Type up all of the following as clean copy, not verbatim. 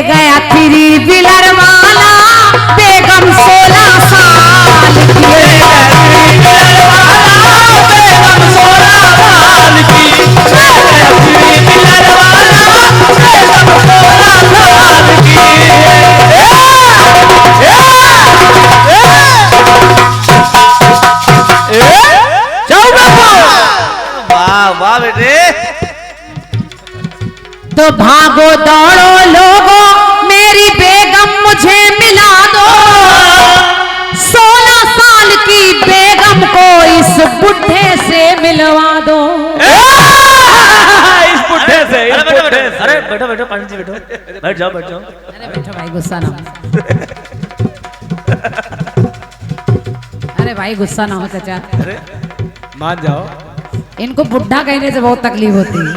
गया three wheeler वाला बेगम 16 साल की। वाह बेटे। तो भागो दौड़ो लोगों मेरी बेगम मुझे मिला दो, 16 साल की बेगम को इस बुढ़े से मिलवा दो। इस बुढ़े से, इस बुढ़े से। अरे बैठो बैठो पंडित जी बैठो, बैठ जाओ बैठ जाओ। अरे बैठो भाई गुस्सा ना हो। अरे भाई गुस्सा ना हो चाचा। अरे मान जाओ। इनको बुढ़ा कहने से बहुत तकलीफ होती है।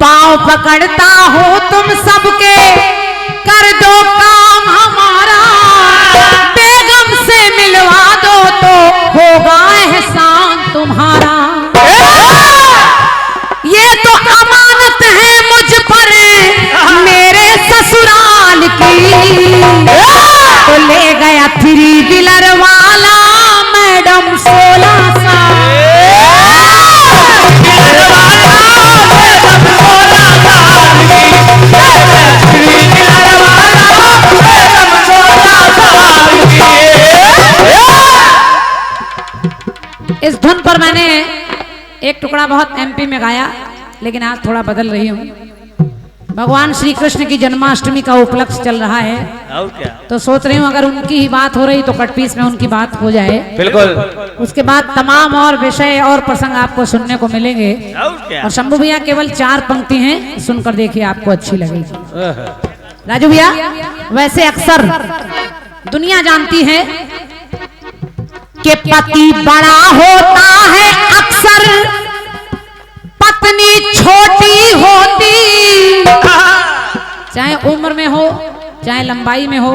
पाँव पकड़ता हूँ तुम सबके कर दो काम हमारा, बेगम से मिलवा दो तो होगा एहसान तुम्हारा। ये तो अमानत है मुझ पर मेरे ससुराल की, तो ले गया थ्री व्हीलर वाला मैडम 16 साल। इस धुन पर मैंने एक टुकड़ा बहुत एमपी में गाया, लेकिन आज थोड़ा बदल रही हूँ। भगवान श्री कृष्ण की जन्माष्टमी का उपलक्ष्य चल रहा है, और क्या? तो सोच रही हूँ अगर उनकी ही बात हो रही तो कटपीस में उनकी बात हो जाए। बिल्कुल। उसके बाद तमाम और विषय और प्रसंग आपको सुनने को मिलेंगे। और क्या? और शंभू भैया केवल 4 पंक्ति हैं, सुनकर देखिए आपको अच्छी लगेगी। राजू भैया, वैसे अक्सर दुनिया जानती है कि पति बड़ा होता है, अक्सर पत्नी छोटी होती। चाहे उम्र में हो चाहे लंबाई में हो,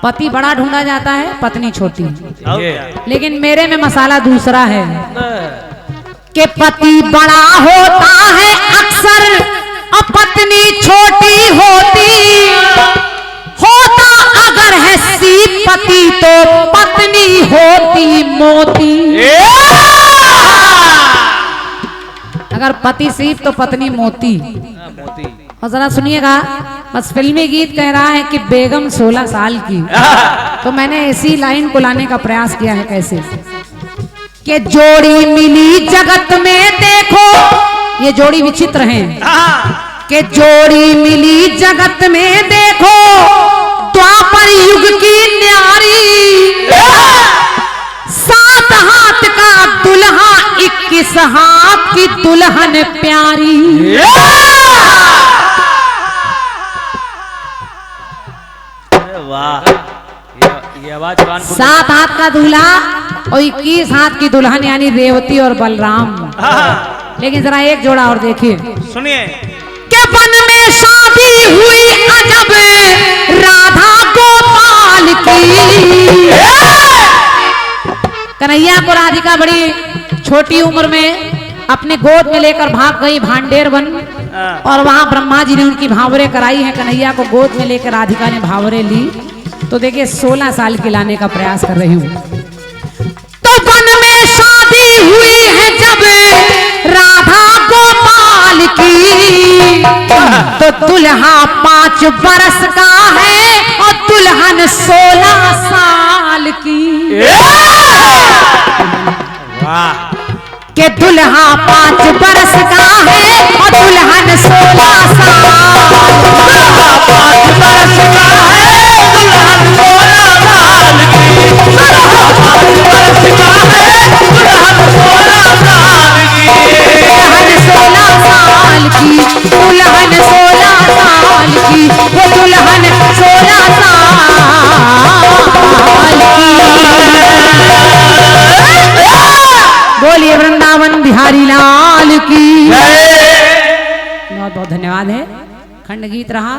पति बड़ा ढूंढा जाता है, पत्नी छोटी। लेकिन मेरे में मसाला दूसरा है कि पति बड़ा होता है अक्सर और पत्नी छोटी होती। होता अगर है सीप पति तो पत्नी होती मोती। अगर पति सीप तो पत्नी मोती। और जरा सुनिएगा, बस फिल्मी गीत कह रहा है कि बेगम 16 साल की, तो मैंने इसी लाइन को लाने का प्रयास किया है। कैसे कि जोड़ी मिली जगत में देखो, ये जोड़ी विचित्र है कि जोड़ी मिली जगत में देखो, द्वापर युग की न्यारी। 7 हाथ का दुल्हा 21 हाथ की दुल्हन प्यारी। वाह, ये आवाज 7 हाथ का दूल्हा और 21 हाथ की दुल्हन यानी रेवती और बलराम। लेकिन जरा एक जोड़ा और देखिए, सुनिए। के वन में शादी हुई अजब राधा गोपाल की। कन्हैया को राधिका बड़ी छोटी उम्र में अपने गोद में लेकर भाग गई भांडेर वन, और वहां ब्रह्मा जी ने उनकी भावरे कराई है। कन्हैया को गोद में लेकर राधिका ने भावरे ली। तो देखिए 16 साल की लाने का प्रयास कर रही हूं। तो वन में शादी हुई है जब राधा गोपाल की, तो दुल्हा 5 बरस का है और दुल्हन 16 साल की। वाह, के दुल्हा 5 बरस का है और दुल्हन 16 साल। दुल्हा 5 बरस का है, दुल्हन 16 साल की। दुल्हा 5 बरस का है, दुल्हन 16 साल की। दुल्हन 16 साल की, दुल्हन 16 साल की, वो दुल्हन 16 साल की। बोलिए वृंदावन बिहारी लाल की। बहुत बहुत धन्यवाद है। खंड गीत रहा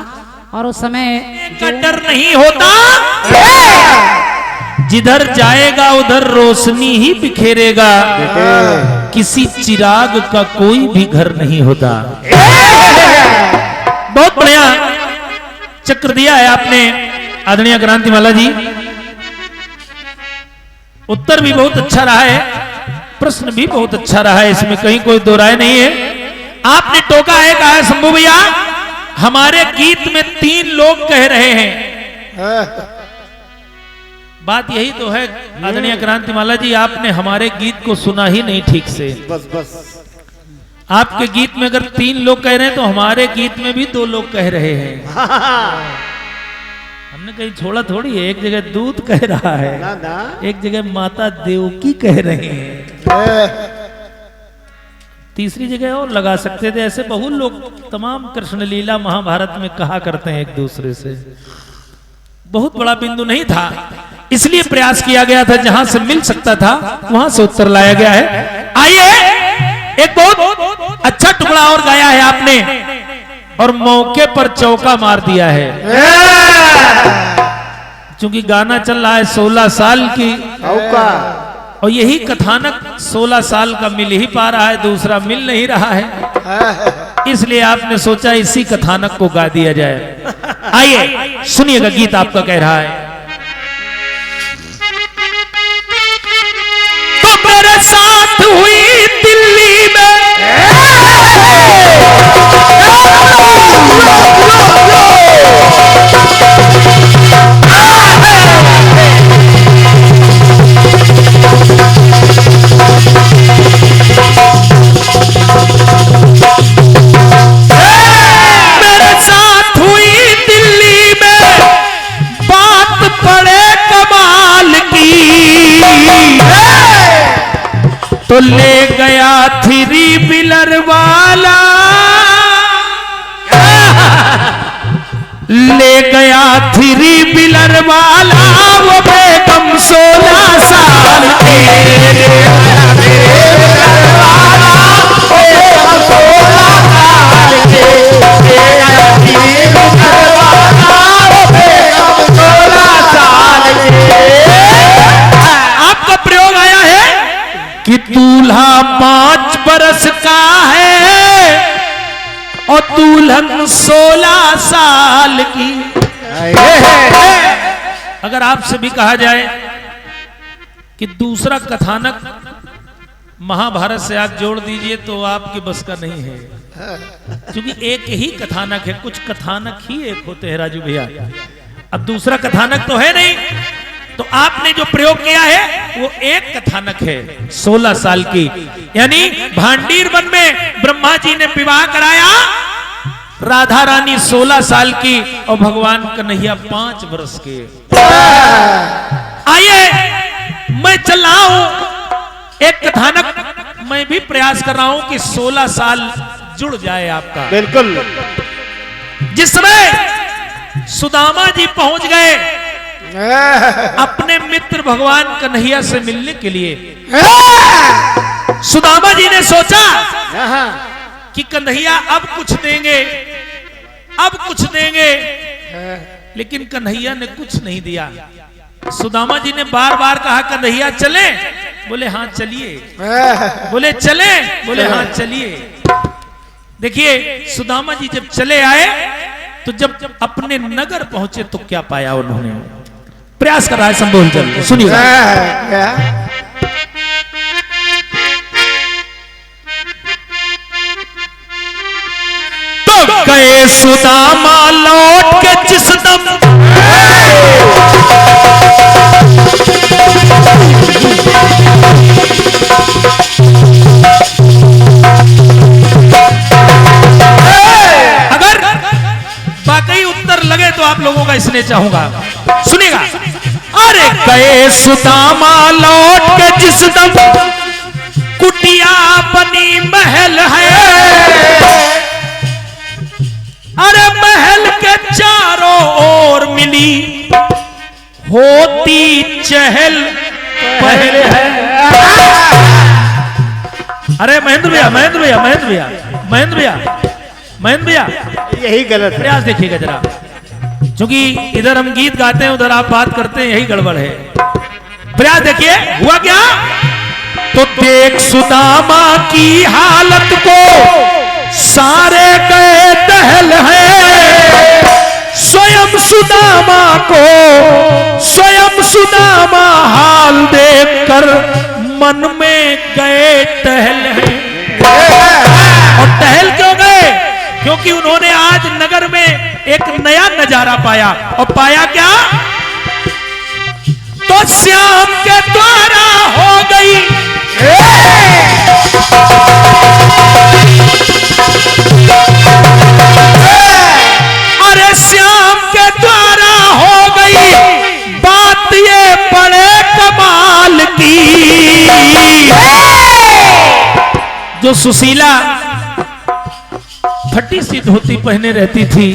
और उस समय का डर नहीं होता। जिधर जाएगा उधर रोशनी ही बिखेरेगा, किसी चिराग का कोई भी घर नहीं होता। बहुत बढ़िया चक्र दिया है आपने आदरणीय क्रांतिमाला जी। उत्तर भी बहुत अच्छा रहा है, प्रश्न भी बहुत अच्छा रहा है, इसमें कहीं कोई दो राय नहीं है। आपने टोका है, कहा है शंभू भैया हमारे गीत में 3 लोग कह रहे हैं। बात यही तो है आदरणीय क्रांतिमाला जी, आपने हमारे गीत को सुना ही नहीं ठीक से। बस आपके गीत में अगर 3 लोग कह रहे हैं तो हमारे गीत में भी 2 लोग कह रहे हैं। हमने कहीं छोड़ा थोड़ी है, एक जगह दूध कह रहा है, एक जगह माता देवकी कह रहे हैं, तीसरी जगह और लगा सकते थे। ऐसे बहुत लोग तमाम कृष्ण लीला महाभारत में कहा करते हैं एक दूसरे से। बहुत बड़ा बिंदु नहीं था, इसलिए प्रयास किया गया था जहां से मिल सकता था वहां से उत्तर लाया गया है। आइए एक बहुत अच्छा टुकड़ा और गाया है आपने और मौके पर चौका मार दिया है। क्योंकि गाना चल रहा है 16 साल की और यही कथानक 16 साल का मिल ही पा रहा है, दूसरा मिल नहीं रहा है, इसलिए आपने सोचा इसी कथानक को गा दिया जाए। आइए सुनिएगा गीत आपका कह रहा है। तो मेरे साथ हुई दिल्ली में तो ले गया 3 व्हीलर वाला, ले गया 3 व्हीलर वाला वो बेगम 16 साल की। आपका प्रयोग आया है कि दूल्हा 5 बरस का है और दुल्हन 16 साल की। अगर आपसे भी कहा जाए कि दूसरा कथानक महाभारत से आप जोड़ दीजिए तो आपकी बस का नहीं है, क्योंकि एक ही कथानक है, कुछ कथानक ही एक होते हैं राजू भैया। अब दूसरा कथानक तो है नहीं, तो आपने जो प्रयोग किया है वो एक कथानक है 16 साल की। यानी भांडीर वन में ब्रह्मा जी ने विवाह कराया, राधा रानी 16 साल की और भगवान कन्हैया 5 वर्ष के। आइए मैं चल रहा हूं एक कथानक, मैं भी प्रयास कर रहा हूं कि 16 साल जुड़ जाए आपका। बिल्कुल। जिस समय सुदामा जी पहुंच गए अपने मित्र भगवान कन्हैया से मिलने के लिए, सुदामा जी ने सोचा कि कन्हैया अब कुछ देंगे, अब कुछ देंगे, लेकिन कन्हैया ने कुछ नहीं दिया। सुदामा जी ने बार बार कहा कन्हैया चले, बोले हाँ चलिए, बोले चले, बोले हाँ चलिए। देखिए सुदामा जी जब चले आए तो जब अपने नगर पहुंचे तो क्या पाया उन्होंने। प्रयास कर रहा है संबोधन चल, सुनिए। तो गए सुदामा लौट के जिस दम, अगर वाकई उत्तर लगे तो आप लोगों का इसलिए चाहूंगा, सुनिएगा। अरे गए सुदामा लौट के जिस दम, कुटिया बनी महल है, अरे महल के चारों ओर मिली होती चहल पहल है। अरे महेंद्र भैया, महेंद्र भैया, महेंद्र भैया, महेंद्र भैया, महेंद्र भैया, यही गलत है। प्रयास देखिएगा जरा, क्योंकि इधर हम गीत गाते हैं उधर आप बात करते हैं, यही गड़बड़ है। प्रयास देखिए हुआ क्या। तो देख सुदामा की हालत को सारे गए टहल है, स्वयं सुदामा हाल देखकर मन में गए टहल है। और टहल क्यों गए? क्योंकि उन्होंने आज नगर में एक नया नजारा पाया। और पाया क्या? तो श्याम के द्वारा हो गई अरे श्याम के द्वारा हो गई बात ये बड़े कमाल की। जो सुशीला फटी सी धोती पहने रहती थी,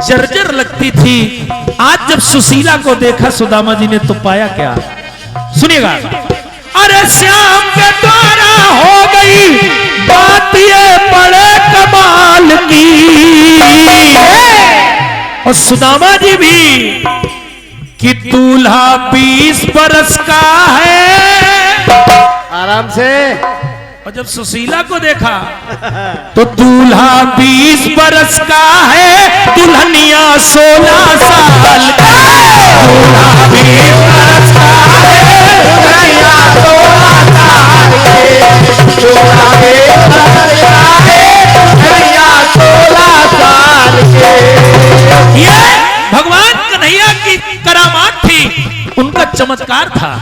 जर्जर लगती थी, आज जब सुशीला को देखा सुदामा जी ने तो पाया क्या? सुनिएगा। अरे श्याम के द्वारा हो गई बात ये बड़े कमाल की। और सुदामा जी भी कि दूल्हा 20 बरस का है। आराम से। और जब सुशीला को देखा तो दूल्हा 20 बरस का है, दुल्हनिया 16 साल का। दूल्हा 20 बरस का है, दुल्हनिया 16 साल के। दूल्हा 20 बरस का है, दुल्हनिया 16 साल के। ये भगवान कन्हैया की करामात थी, उनका चमत्कार था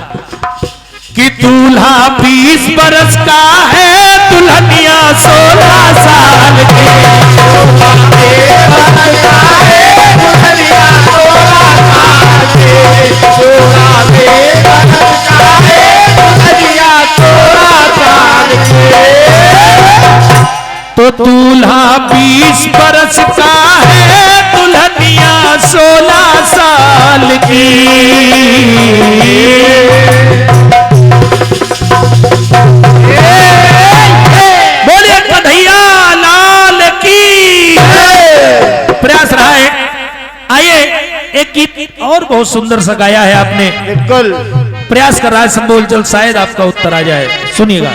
कि दूल्हा 20 बरस का है, दुल्हनिया 16 साल की। दूल्हा 20 बरस का है, दुल्हनिया 16 साल की। दूल्हा 20 बरस का है, दुल्हनिया 16 साल की। तो दूल्हा 20 बरस का है, दुल्हनिया 16 साल की। बोलिए कन्हैया लाल की। प्रयास रहा है। आइए एक गीत और बहुत सुंदर सा गाया है आपने, बिल्कुल प्रयास कर रहा है संबोल जल, शायद आपका उत्तर आ जाए। सुनिएगा।